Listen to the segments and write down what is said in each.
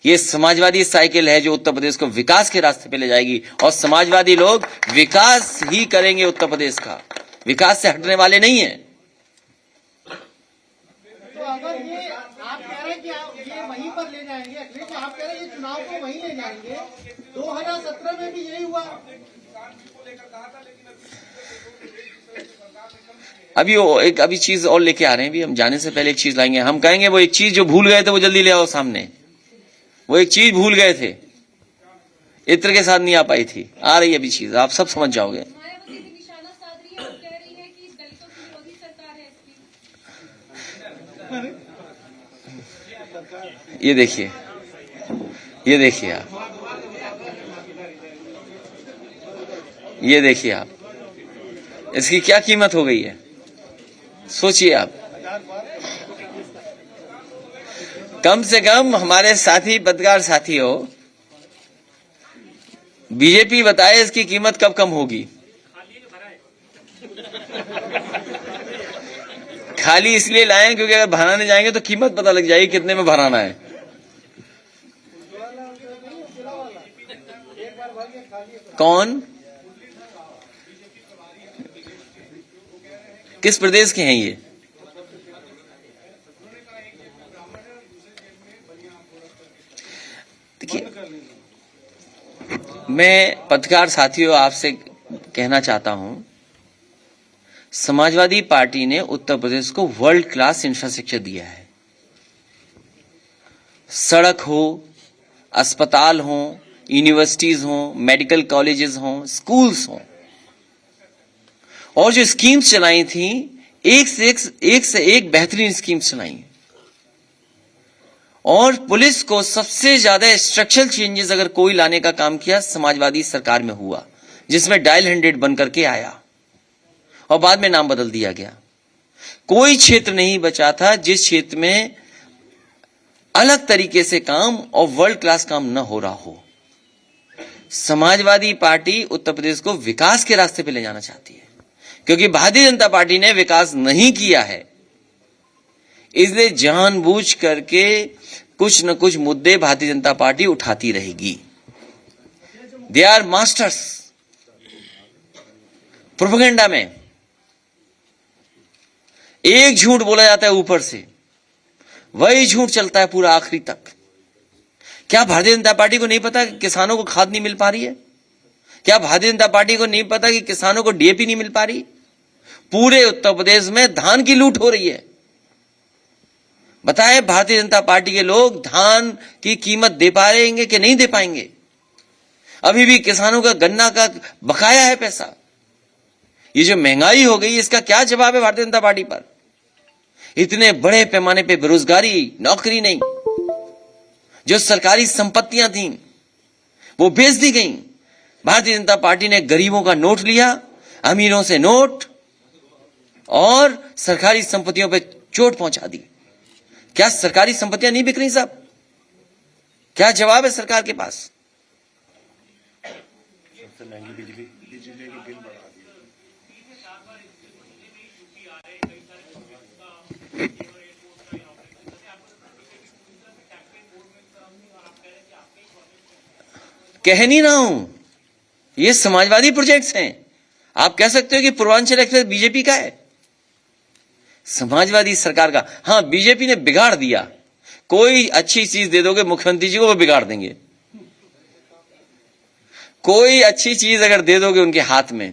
ये समाजवादी साइकिल है जो उत्तर प्रदेश को विकास के रास्ते पे ले जाएगी, और समाजवादी लोग विकास ही करेंगे। उत्तर प्रदेश का विकास से हटने वाले नहीं है। तो अगर ये आप कह रहे हैं कि आप ये वहीं पर ले जाएंगे, अखिलेश आप कह रहे हैं ये चुनाव को वहीं ले जाएंगे, 2017 में भी यही हुआ। अभी वो एक अभी चीज और लेके आ रहे हैं। अभी हम जाने से पहले एक चीज लाएंगे। हम कहेंगे वो एक चीज जो भूल गए थे वो जल्दी ले आओ सामने। वो एक चीज भूल गए थे, इत्र के साथ नहीं आ पाई थी, आ रही है अभी चीज, आप सब समझ जाओगे। ये देखिए, ये देखिए आप, ये देखिए आप, इसकी क्या कीमत हो गई है, सोचिए आप। कम से कम हमारे साथी पत्रकार साथी हो, बीजेपी बताए इसकी कीमत कब कम होगी। खाली इसलिए लाएं क्योंकि अगर भराने जाएंगे तो कीमत पता लग जाएगी कितने में भराना है। कौन, किस प्रदेश के हैं ये? देखिए, मैं पत्रकार साथियों आपसे कहना चाहता हूं, समाजवादी पार्टी ने उत्तर प्रदेश को वर्ल्ड क्लास इंफ्रास्ट्रक्चर दिया है। सड़क हो, अस्पताल हो, यूनिवर्सिटीज हो, मेडिकल कॉलेजेस हो, स्कूल्स हो, और जो स्कीम्स चलाई थी एक से एक बेहतरीन स्कीम्स चलाई। और पुलिस को सबसे ज्यादा स्ट्रक्चरल चेंजेस अगर कोई लाने का काम किया समाजवादी सरकार में हुआ, जिसमें डायल 100 बन करके आया और बाद में नाम बदल दिया गया। कोई क्षेत्र नहीं बचा था जिस क्षेत्र में अलग तरीके से काम और वर्ल्ड क्लास काम न हो रहा हो। समाजवादी पार्टी उत्तर प्रदेश को विकास के रास्ते पे ले जाना चाहती है, क्योंकि भारतीय जनता पार्टी ने विकास नहीं किया है, इसलिए जानबूझ करके कुछ न कुछ मुद्दे भारतीय जनता पार्टी उठाती रहेगी। दे आर मास्टर्स प्रोपेगेंडा में। एक झूठ बोला जाता है ऊपर से, वही झूठ चलता है पूरा आखिरी तक। क्या भारतीय जनता पार्टी को नहीं पता कि किसानों को खाद नहीं मिल पा रही है? क्या भारतीय जनता पार्टी को नहीं पता कि किसानों को डीएपी नहीं मिल पा रही? पूरे उत्तर प्रदेश में धान की लूट हो रही है। बताएं भारतीय जनता पार्टी के लोग धान की कीमत दे पाएंगे कि नहीं दे पाएंगे? अभी भी किसानों का गन्ना का बकाया है पैसा। ये जो महंगाई हो गई, इसका क्या जवाब है भारतीय जनता पार्टी पर? इतने बड़े पैमाने पे बेरोजगारी, नौकरी नहीं, जो सरकारी संपत्तियां थी वो बेच दी गई। भारतीय जनता पार्टी ने गरीबों का नोट लिया, अमीरों से नोट, और सरकारी संपत्तियों पे चोट पहुंचा दी। क्या सरकारी संपत्तियां नहीं बिक रही साहब? क्या जवाब है सरकार के पास? सबसे महंगी बिजली के बिल बढ़ा दिए। कह नहीं रहा हूं, ये समाजवादी प्रोजेक्ट्स हैं। आप कह सकते हो कि पूर्वांचल एक्सप्रेस बीजेपी का है, समाजवादी सरकार का। हां, बीजेपी ने बिगाड़ दिया। कोई अच्छी चीज दे दोगे मुख्यमंत्री जी को, वो बिगाड़ देंगे। कोई अच्छी चीज अगर दे दोगे उनके हाथ में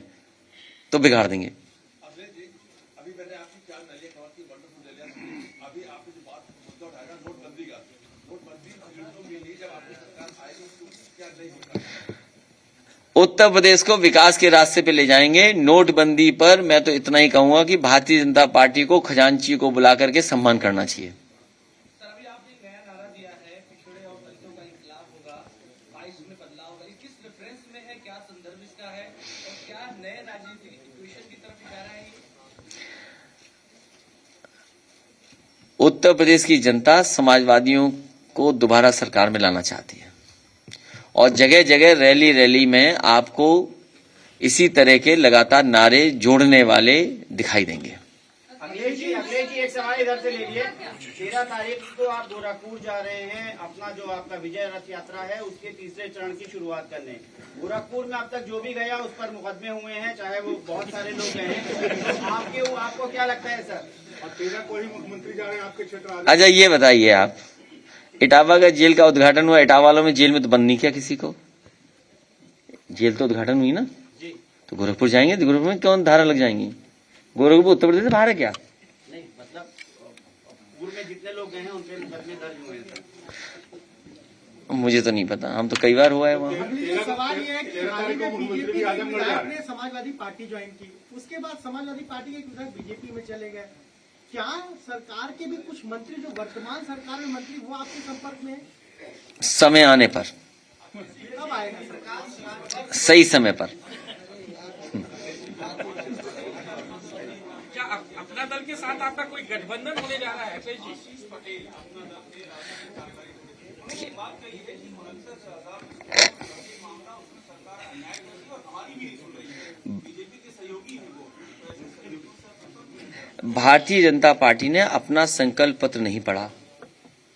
तो बिगाड़ देंगे। अभी मैंने आपकी क्या नलिया कवर की, वंडरफुल नलिया। अभी आपने जो बात मुद्दा उठाया नोटबंदी का, नोटबंदी के लिए जब आपकी सरकार आएगी तो क्या नहीं होगा? उत्तर प्रदेश को विकास के रास्ते पे ले जाएंगे। नोटबंदी पर मैं तो इतना ही कहूंगा कि भारतीय जनता पार्टी को खजांची को बुला करके सम्मान करना चाहिए। सर, अभी आपने एक नया नारा दिया है, पिछड़े और दलितों का इंकलाब होगा, 22 में बदलाव होगा। किस रेफरेंस में है, क्या संदर्भ इसका है, और क्या नए राजनीतिक इक्वेशन की तरफ इशारा है? उत्तर प्रदेश की जनता समाजवादियों को दोबारा सरकार में लाना चाहती है, और जगह जगह रैली में आपको इसी तरह के लगातार नारे जोड़ने वाले दिखाई देंगे। अखिलेश जी एक सवाल इधर से ले लिए। 13 तारीख को आप गोरखपुर जा रहे हैं, अपना जो आपका विजय रथ यात्रा है उसके तीसरे चरण की शुरुआत करने। गोरखपुर में अब तक जो भी गया उस पर मुकदमे हुए हैं, चाहे वो बहुत सारे लोग गए हैं, तो आपको क्या लगता है सर? और 13 को ही मुख्यमंत्री जा रहे हैं आपके क्षेत्र। अच्छा ये बताइए आप, इटावा का जेल का उद्घाटन हुआ, इटावा वालों में जेल में तो बंद नहीं किया किसी को, जेल तो उद्घाटन हुई ना, तो गोरखपुर जाएंगे तो गोरखपुर में कौन धारा लग जाएंगी? गोरखपुर उत्तर प्रदेश से बाहर है क्या? नहीं, मतलब पूर्व में जितने लोग गए हैं उन पे मुकदमे दर्ज हुए हैं सर। मुझे तो नहीं पता, हम तो कई बार हुआ है वहाँ। सवाल ये है कि 13 तारीख को मुख्यमंत्री भी आजमगढ़ जा रहे हैं। समाजवादी पार्टी ज्वाइन की, उसके बाद समाजवादी पार्टी के विधायक बीजेपी में चले गए। क्या सरकार के भी कुछ मंत्री जो वर्तमान सरकार में मंत्री वो आपके संपर्क में है? समय आने पर, कब आएगा सरकार? सही समय पर। क्या अपना दल के साथ आपका कोई गठबंधन होने जा रहा है अखिलेश जी? भारतीय जनता पार्टी ने अपना संकल्प पत्र नहीं पढ़ा,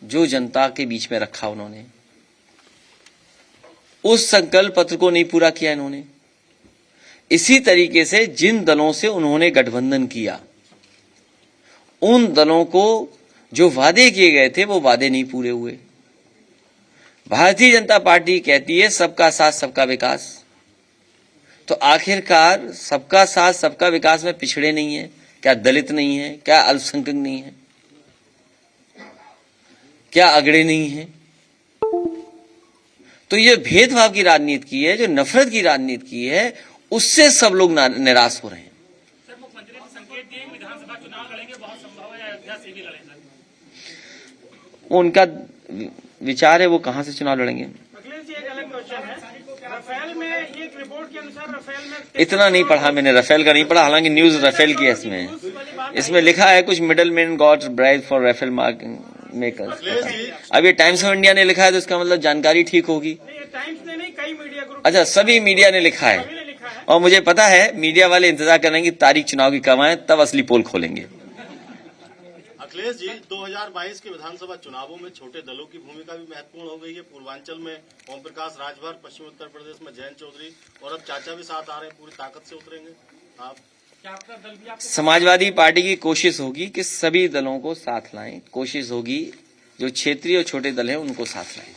जो जनता के बीच में रखा उन्होंने, उस संकल्प पत्र को नहीं पूरा किया इन्होंने। इसी तरीके से जिन दलों से उन्होंने गठबंधन किया, उन दलों को जो वादे किए गए थे वो वादे नहीं पूरे हुए। भारतीय जनता पार्टी कहती है सबका साथ सबका विकास, तो आखिरकार सबका साथ सबका विकास में पिछड़े नहीं है क्या? दलित नहीं है क्या? अल्पसंख्यक नहीं है क्या? अगड़े नहीं है? तो ये भेदभाव की राजनीति की है, जो नफरत की राजनीति की है, उससे सब लोग निराश हो रहे हैं। सर, मुख्यमंत्री ने संकेत दिए कि विधानसभा चुनाव लड़ेंगे, बहुत संभव है अयोध्या से भी लड़ेंगे। उनका विचार है, वो कहां से चुनाव लड़ेंगे। अखिलेश जी, एक अलग क्वेश्चन है। राफेल में एक रिपोर्ट के अनुसार राफेल में इतना नहीं पढ़ा मैंने, राफेल का नहीं पढ़ा, हालांकि न्यूज राफेल की है। इसमें लिखा है कुछ middle man got bribe for Rafale makers. अब ये टाइम्स ऑफ इंडिया ने लिखा है तो इसका मतलब जानकारी ठीक होगी। टाइम्स ने नहीं, कई मीडिया ग्रुप अच्छा, सभी मीडिया ने लिखा है, और मुझे पता है मीडिया वाले इंतजार कर रहे हैं कि तारीख चुनाव की कब आए, तब असली पोल खोलेंगे। अखिलेश जी, 2022 के विधानसभा चुनावों में छोटे दलों की भूमिका भी महत्वपूर्ण हो गई है। पूर्वांचल में ओम प्रकाश राजभर, पश्चिम उत्तर प्रदेश में जयंत चौधरी, और अब चाचा भी साथ आ रहे हैं, पूरी ताकत से उतरेंगे आप? क्या आपका दल भी आपको? समाजवादी पार्टी की कोशिश होगी कि सभी दलों को साथ लाएं, कोशिश होगी जो क्षेत्रीय और छोटे दल हैं उनको साथ लाएं।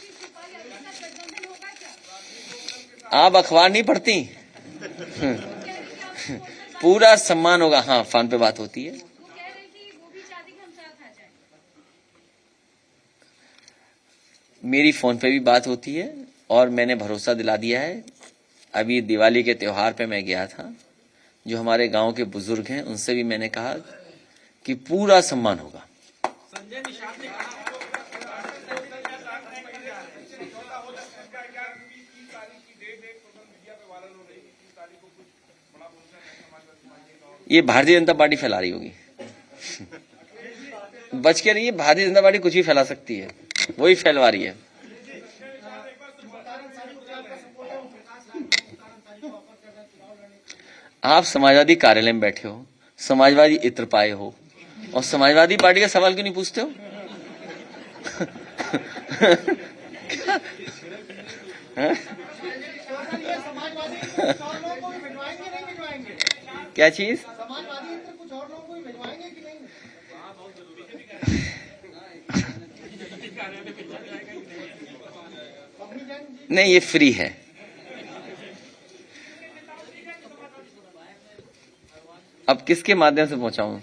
आप अखबार नहीं पढ़ती? पूरा सम्मान होगा। हाँ, फोन पे बात होती है। मेरी फोन पे भी बात होती है, और मैंने भरोसा दिला दिया है। अभी दिवाली के त्योहार पे मैं गया था, जो हमारे गांव के बुजुर्ग हैं उनसे भी मैंने कहा कि पूरा सम्मान होगा। संजय निषाद ने कहा ये भारतीय जनता पार्टी फैला रही होगी। बच के रहिए, भारतीय जनता पार्टी कुछ भी फैला सकती है, वही फैलवा रही है। आप समाजवादी कार्यालय में बैठे हो, समाजवादी इत्र पाए हो, और समाजवादी पार्टी का सवाल क्यों नहीं पूछते हो? क्या चीज? समाजवादी कुछ और लोगों को भिजवाएंगे कि नहीं? नहीं, ये फ्री है। अब किसके माध्यम से पहुंचाऊं?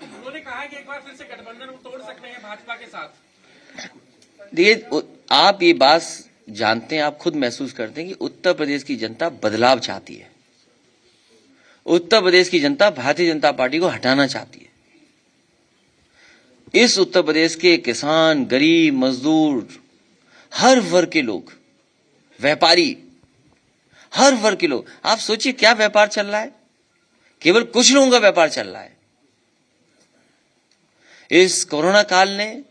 उन्होंने कहा कि एक बार फिर से गठबंधन तोड़ सकते हैं भाजपा के साथ। देखिए, आप ये बात जानते हैं, आप खुद महसूस करते हैं कि उत्तर प्रदेश की जनता बदलाव चाहती है। उत्तर प्रदेश की जनता भारतीय जनता पार्टी को हटाना चाहती है। इस उत्तर प्रदेश के किसान, गरीब, मजदूर, हर वर्ग के लोग, व्यापारी, हर वर्ग के लोग, आप सोचिए क्या व्यापार चल रहा है। केवल कुछ लोगों का व्यापार चल रहा है। इस कोरोना काल ने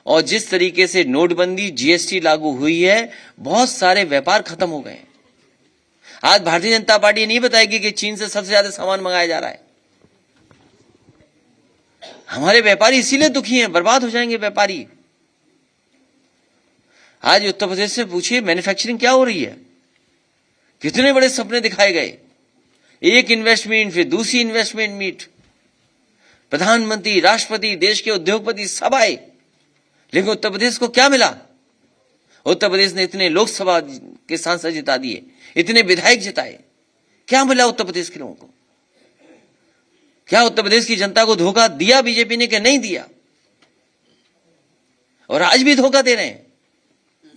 और जिस तरीके से नोटबंदी, जीएसटी लागू हुई है, बहुत सारे व्यापार खत्म हो गए हैं। आज भारतीय जनता पार्टी नहीं बताएगी कि चीन से सबसे ज्यादा सामान मंगाया जा रहा है। हमारे व्यापारी इसीलिए दुखी हैं, बर्बाद हो जाएंगे व्यापारी। आज उत्तर प्रदेश से पूछिए मैन्युफैक्चरिंग क्या हो रही है, कितने बड़े सपने दिखाए गए, एक इन्वेस्टमेंट फिर दूसरी इन्वेस्टमेंट मीट, प्रधानमंत्री, राष्ट्रपति, देश के उद्योगपति सब आए, लेकिन उत्तर प्रदेश को क्या मिला? उत्तर प्रदेश ने इतने लोकसभा के सांसद जिता दिए, इतने विधायक जिताए, क्या मिला उत्तर प्रदेश के लोगों को? क्या उत्तर प्रदेश की जनता को धोखा दिया बीजेपी ने कि नहीं दिया? और आज भी धोखा दे रहे हैं,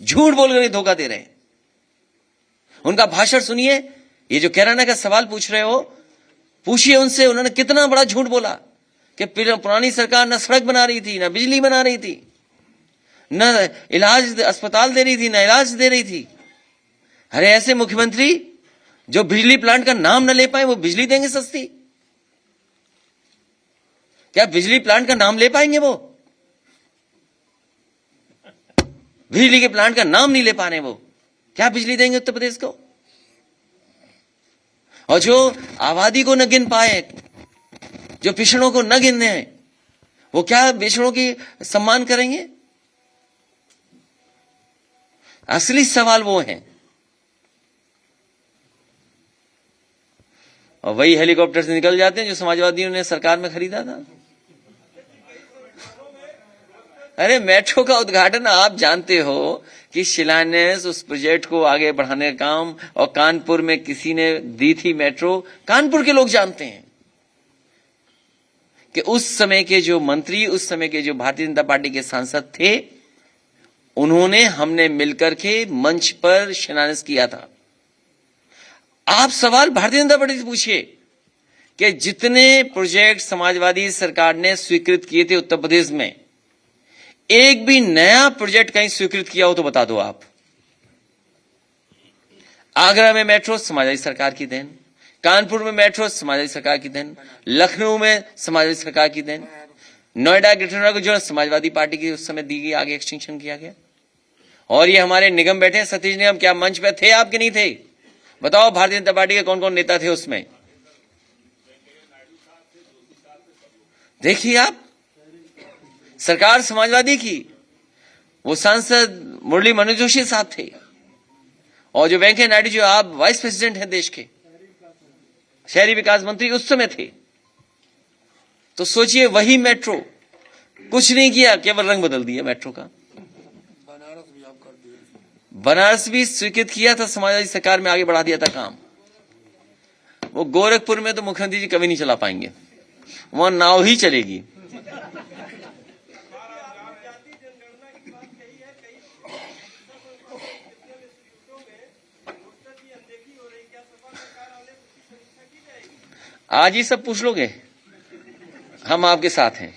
झूठ बोलकर धोखा दे रहे हैं। उनका भाषण सुनिए, ये जो कैराना का सवाल पूछ रहे हो, पूछिए उनसे, उन्होंने कितना बड़ा झूठ बोला कि पुरानी सरकार न सड़क बना रही थी, न बिजली बना रही थी, न इलाज अस्पताल दे रही थी, न इलाज दे रही थी। अरे ऐसे मुख्यमंत्री जो बिजली प्लांट का नाम न ले पाए, वो बिजली देंगे सस्ती? क्या बिजली प्लांट का नाम ले पाएंगे? वो बिजली के प्लांट का नाम नहीं ले पा रहे, वो क्या बिजली देंगे उत्तर प्रदेश को? और जो आबादी को न गिन पाए, जो पिछड़ों को न गिनने हैं, वो क्या पिछड़ों की सम्मान करेंगे? असली सवाल वो है। और वही हेलीकॉप्टर से निकल जाते हैं जो समाजवादियों ने सरकार में खरीदा था। अरे मेट्रो का उद्घाटन आप जानते हो कि शिलान्यास, उस प्रोजेक्ट को आगे बढ़ाने का काम, और कानपुर में किसी ने दी थी मेट्रो। कानपुर के लोग जानते हैं कि उस समय के जो मंत्री, उस समय के जो भारतीय जनता पार्टी के सांसद थे, उन्होंने, हमने मिलकर के मंच पर शिलान्यास किया था। आप सवाल भारतीय जनता पार्टी से पूछिए कि जितने प्रोजेक्ट समाजवादी सरकार ने स्वीकृत किए थे उत्तर प्रदेश में, एक भी नया प्रोजेक्ट कहीं स्वीकृत किया हो तो बता दो आप। आगरा में मेट्रो समाजवादी सरकार की देन, कानपुर में मेट्रो समाजवादी सरकार की देन, लखनऊ में समाजवादी सरकार की देन, नोएडा ग्रेटर नोएडा को जो समाजवादी पार्टी की उस समय दी गई, आगे एक्सटेंशन किया गया। और ये हमारे निगम बैठे हैं, सतीश निगम, क्या मंच पे थे आप कि नहीं थे? बताओ भारतीय जनता पार्टी के कौन कौन नेता थे उसमें? देखिए आप, सरकार समाजवादी की, वो सांसद मुरली मनोज जोशी साहब थे, और जो वेंकैया नायडू जो आप वाइस प्रेसिडेंट हैं देश के, शहरी विकास मंत्री उस समय थे। तो सोचिए, वही मेट्रो, कुछ नहीं किया, केवल रंग बदल दिया मेट्रो का। बनारस भी स्वीकृत किया था समाजवादी सरकार में, आगे बढ़ा दिया था काम। वो गोरखपुर में तो मुख्यमंत्री जी कभी नहीं चला पाएंगे, वहां नाव ही चलेगी। आज ही सब पूछ लोगे, हम आपके साथ हैं।